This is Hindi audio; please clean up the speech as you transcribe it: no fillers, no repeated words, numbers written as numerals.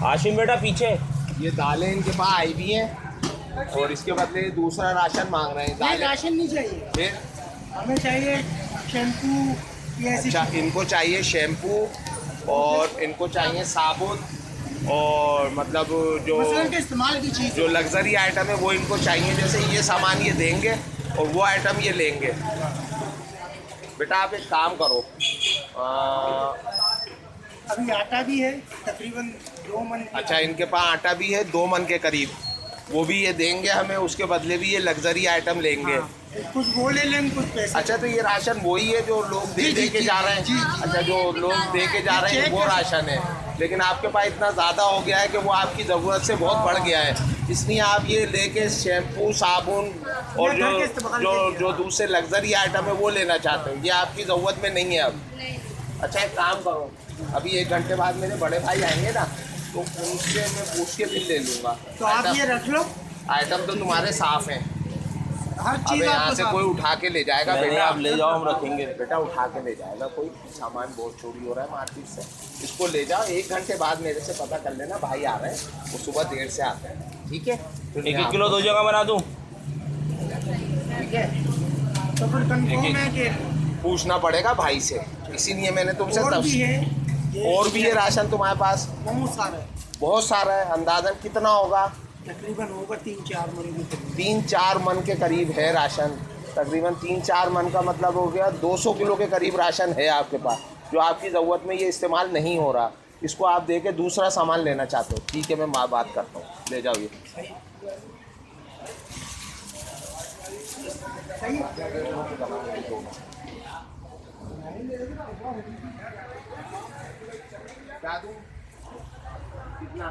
आशिम बेटा पीछे। ये दालें इनके पास आई भी हैं और इसके बदले दूसरा राशन मांग रहे हैं। दालें राशन नहीं चाहिए, फिर हमें चाहिए शैम्पू। अच्छा, इनको चाहिए शैम्पू और इनको चाहिए साबुन और मतलब जो के इस्तेमाल की चीज़ जो लग्जरी आइटम है वो इनको चाहिए। जैसे ये सामान ये देंगे और वो आइटम ये लेंगे। बेटा आप एक काम करो, अभी आटा भी है तकरीबन 2 मन। अच्छा, इनके पास आटा भी है 2 मन के करीब, वो भी ये देंगे हमें, उसके बदले भी ये लग्जरी आइटम लेंगे। हाँ, कुछ वो ले लेंगे कुछ पैसे। अच्छा, तो ये राशन वही है जो लोग दे के जा रहे हैं? अच्छा, जो लोग दे के जा रहे हैं वो राशन है, लेकिन आपके पास इतना ज़्यादा हो गया है कि वो आपकी ज़रूरत से बहुत बढ़ गया है, इसलिए आप ये लेके शैम्पू साबुन और जो दूसरे लग्जरी आइटम है वो लेना चाहते हो। ये आपकी ज़रूरत में नहीं है अब। अच्छा, एक काम करो, अभी 1 घंटे बाद मेरे बड़े भाई आएंगे ना, तो उनसे मैं पूछ के फिर ले लूँगा। तो आप ये रख लो, आइटम तो तुम्हारे साफ हैं। हर अब चीज़ यहाँ से कोई उठा के ले जाएगा बेटा? आप ले जाओ, हम रखेंगे। बेटा उठा के ले जाएगा कोई, सामान बहुत चोरी हो रहा है मार्केट से, इसको ले जाओ। 1 घंटे बाद मेरे से पता कर लेना, भाई आ रहे हैं, वो सुबह देर से आते हैं, ठीक है? 1-1 किलो 2 जगह बना दूँ? ठीक है, तो फिर कंफर्म है कि पूछना पड़ेगा भाई से, इसीलिए मैंने तुमसे और भी है और भी है राशन तुम्हारे पास? बहुत सारा है, बहुत सारा है। अंदाजन कितना होगा? तकरीबन होगा 3-4 मन के करीब। 3-4 मन के करीब है राशन। तकरीबन 3-4 मन का मतलब हो गया 200 किलो के करीब राशन है आपके पास, जो आपकी ज़रूरत में ये इस्तेमाल नहीं हो रहा। इसको आप दे के दूसरा सामान लेना चाहते हो, ठीक है, मैं बात करता हूँ, ले जाओ ये। क्या दूँ? कितना?